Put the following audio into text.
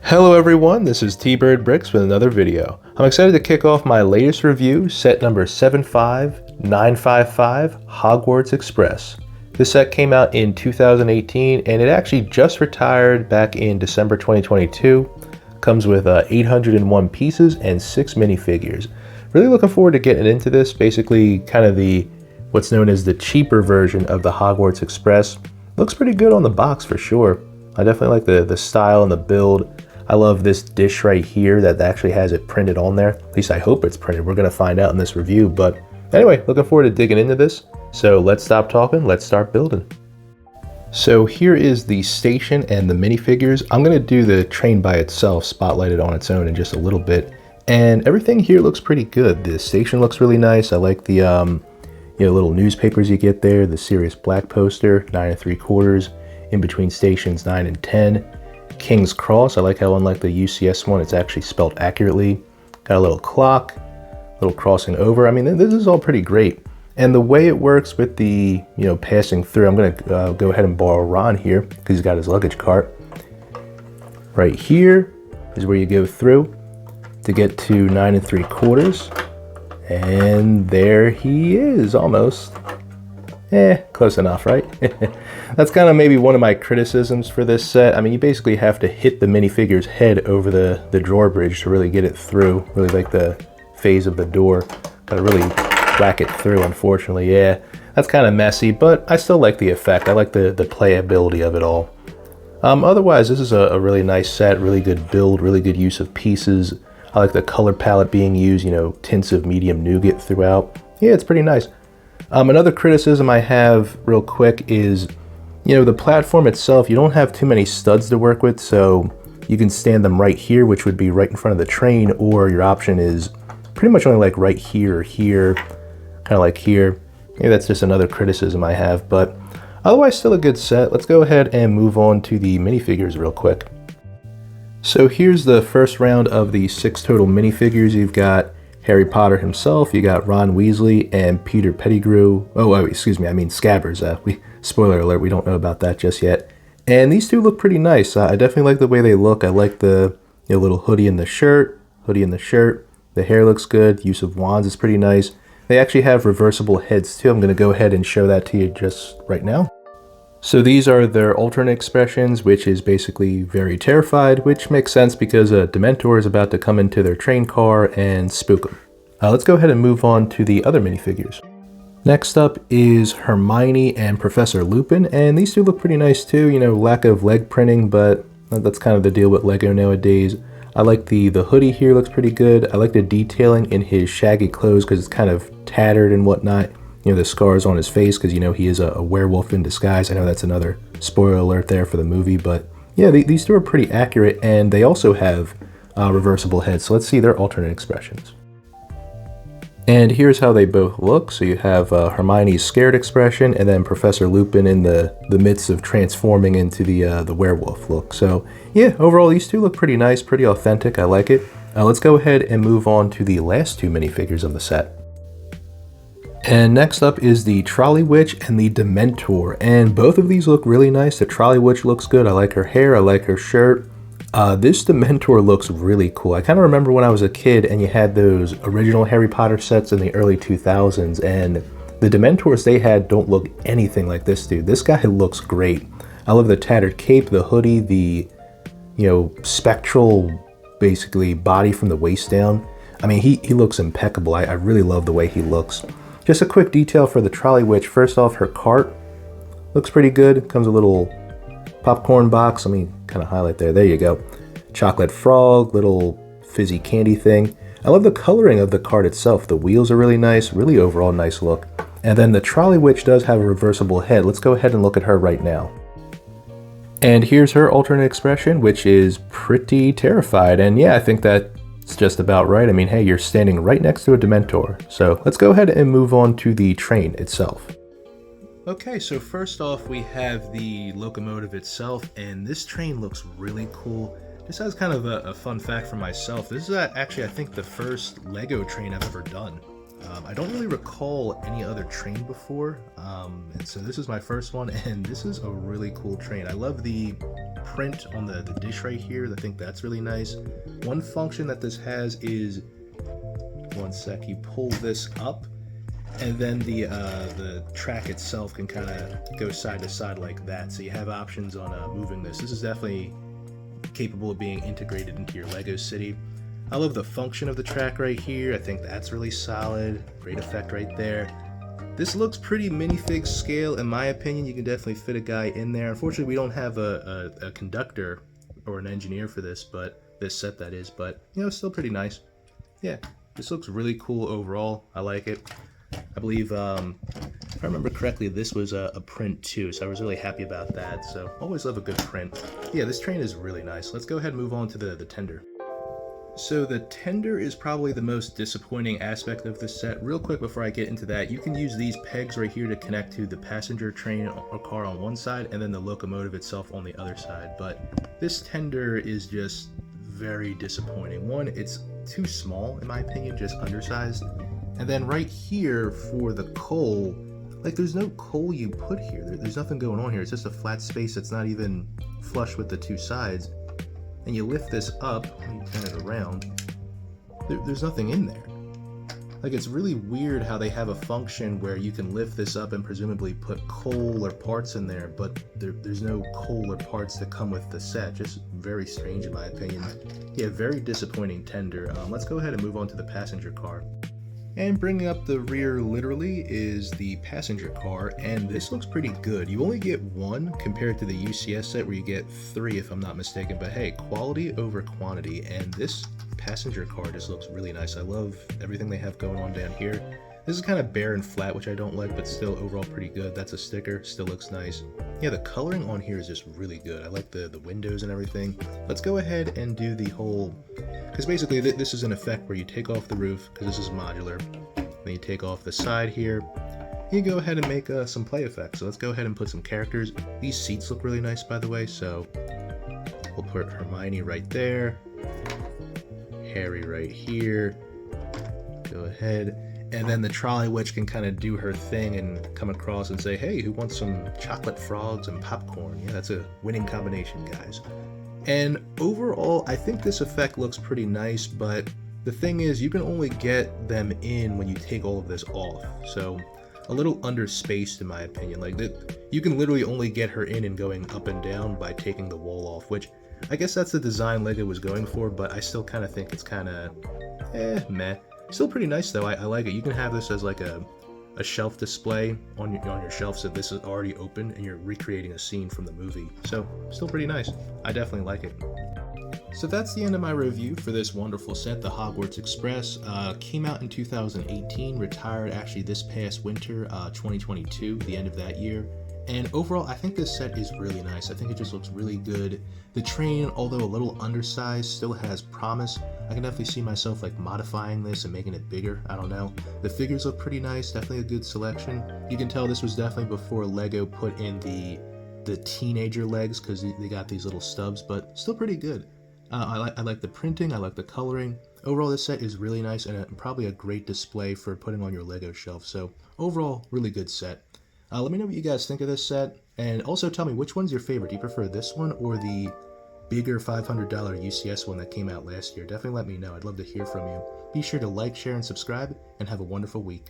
Hello everyone, this is T-Bird Bricks with another video. I'm excited to kick off my latest review, set number 75955, Hogwarts Express. This set came out in 2018 and it actually just retired back in December 2022. Comes with 801 pieces and 6 minifigures. Really looking forward to getting into this, basically kind of what's known as the cheaper version of the Hogwarts Express. Looks pretty good on the box for sure. I definitely like the style and the build. I love this dish right here that actually has it printed on there. At least I hope it's printed. We're going to find out in this review. But anyway, looking forward to digging into this. So let's stop talking. Let's start building. So here is the station and the minifigures. I'm going to do the train by itself, spotlighted on its own in just a little bit. And everything here looks pretty good. The station looks really nice. I like the little newspapers you get there. The Sirius Black poster, 9 3/4. In between stations 9 and 10. King's Cross, I like how unlike the UCS one, it's actually spelled accurately. Got a little clock, little crossing over. I mean, this is all pretty great. And the way it works with the, passing through, I'm gonna go ahead and borrow Ron here because he's got his luggage cart. Right here is where you go through to get to 9 3/4. And there he is, almost. Close enough, right? That's kind of maybe one of my criticisms for this set. I mean, you basically have to hit the minifigure's head over the drawbridge to really get it through. Really like the phase of the door. Gotta really whack it through, unfortunately. Yeah, that's kind of messy, but I still like the effect. I like the playability of it all. Otherwise, this is a really nice set, really good build, really good use of pieces. I like the color palette being used, tints of medium nougat throughout. Yeah, it's pretty nice. Another criticism I have real quick is, the platform itself, you don't have too many studs to work with, so you can stand them right here, which would be right in front of the train, or your option is pretty much only like right here or here, kind of like here. Maybe that's just another criticism I have, but otherwise still a good set. Let's go ahead and move on to the minifigures real quick. So here's the first round of the 6 total minifigures. You've got Harry Potter himself, you got Ron Weasley and Peter Pettigrew. Oh, excuse me, I mean Scabbers. Spoiler alert, we don't know about that just yet. And these two look pretty nice. I definitely like the way they look. I like the little hoodie in the shirt. The hair looks good. Use of wands is pretty nice. They actually have reversible heads too. I'm going to go ahead and show that to you just right now. So these are their alternate expressions, which is basically very terrified, which makes sense because a Dementor is about to come into their train car and spook them. Let's go ahead and move on to the other minifigures. Next up is Hermione and Professor Lupin, and these two look pretty nice too. Lack of leg printing, but that's kind of the deal with Lego nowadays. I like the hoodie here, looks pretty good. I like the detailing in his shaggy clothes because it's kind of tattered and whatnot. The scars on his face because, he is a werewolf in disguise. I know that's another spoiler alert there for the movie, but yeah, these two are pretty accurate, and they also have reversible heads. So let's see their alternate expressions. And here's how they both look. So you have Hermione's scared expression, and then Professor Lupin in the midst of transforming into the werewolf look. So yeah, overall these two look pretty nice, pretty authentic. I like it. Let's go ahead and move on to the last 2 minifigures of the set. And next up is the Trolley Witch and the Dementor, and both of these look really nice. The Trolley Witch looks good. I like her hair, I like her shirt. This Dementor looks really cool. I kind of remember when I was a kid and you had those original Harry Potter sets in the early 2000s, and the Dementors they had don't look anything like this dude. This guy looks great. I love the tattered cape, the hoodie, the spectral basically body from the waist down. I mean, he looks impeccable. I really love the way he looks. Just a quick detail for the Trolley Witch. First off, her cart looks pretty good. Comes with a little popcorn box. Let me kind of highlight there. There you go. Chocolate frog, little fizzy candy thing. I love the coloring of the cart itself. The wheels are really nice, really overall nice look. And then the Trolley Witch does have a reversible head. Let's go ahead and look at her right now. And here's her alternate expression, which is pretty terrified. And yeah, I think that It's just about right. I mean, hey, you're standing right next to a Dementor. So let's go ahead and move on to the train itself. Okay, so first off, we have the locomotive itself, and this train looks really cool. This has kind of a fun fact for myself. This is actually, I think, the first Lego train I've ever done. I don't really recall any other train before, and so this is my first one, and this is a really cool train. I love the print on the dish right here. I think that's really nice. One function that this has is, one sec, you pull this up, and then the track itself can kind of go side to side like that. So you have options on moving this. This is definitely capable of being integrated into your Lego city. I love the function of the track right here. I think that's really solid. Great effect right there. This looks pretty minifig scale in my opinion. You can definitely fit a guy in there. Unfortunately, we don't have a conductor or an engineer for this, but this set that is, but you know, it's still pretty nice. Yeah, this looks really cool overall. I like it. I believe, if I remember correctly, this was a print too, so I was really happy about that. So always love a good print. Yeah, this train is really nice. Let's go ahead and move on to the tender. So the tender is probably the most disappointing aspect of this set. Real quick before I get into that, you can use these pegs right here to connect to the passenger train or car on one side and then the locomotive itself on the other side. But this tender is just very disappointing. One, it's too small in my opinion, just undersized. And then right here for the coal, like there's no coal you put here. There's nothing going on here. It's just a flat space that's not even flush with the two sides. And you lift this up, and you turn it around, there's nothing in there. Like, it's really weird how they have a function where you can lift this up and presumably put coal or parts in there, but there's no coal or parts that come with the set. Just very strange in my opinion. Yeah, very disappointing tender. Let's go ahead and move on to the passenger car. And bringing up the rear literally is the passenger car, and this looks pretty good. You only get one compared to the UCS set where you get three if I'm not mistaken, but hey, quality over quantity, and this passenger car just looks really nice. I love everything they have going on down here. This is kind of bare and flat, which I don't like, but still overall pretty good. That's a sticker, still looks nice. Yeah, the coloring on here is just really good. I like the windows and everything. Let's go ahead and do the whole, because basically this is an effect where you take off the roof, because this is modular, then you take off the side here. You go ahead and make some play effects. So let's go ahead and put some characters. These seats look really nice, by the way, so we'll put Hermione right there, Harry right here, go ahead. And then the trolley witch can kind of do her thing and come across and say, hey, who wants some chocolate frogs and popcorn? Yeah, that's a winning combination, guys. And overall, I think this effect looks pretty nice, but the thing is, you can only get them in when you take all of this off. So a little underspaced in my opinion. Like, you can literally only get her in and going up and down by taking the wall off, which I guess that's the design Lego was going for, but I still kind of think it's kind of, meh. Still pretty nice though. I like it. You can have this as like a shelf display on your shelf, so this is already open and you're recreating a scene from the movie. So still pretty nice. I definitely like it. So that's the end of my review for this wonderful set, the Hogwarts Express. Came out in 2018, retired actually this past winter, 2022, the end of that year. And overall, I think this set is really nice. I think it just looks really good. The train, although a little undersized, still has promise. I can definitely see myself like modifying this and making it bigger. I don't know. The figures look pretty nice. Definitely a good selection. You can tell this was definitely before Lego put in the teenager legs, because they got these little stubs, but still pretty good. I like the printing. I like the coloring. Overall, this set is really nice and probably a great display for putting on your Lego shelf. So overall, really good set. Let me know what you guys think of this set, and also tell me which one's your favorite. Do you prefer this one or the bigger $500 UCS one that came out last year? Definitely let me know. I'd love to hear from you. Be sure to like, share, and subscribe, and have a wonderful week.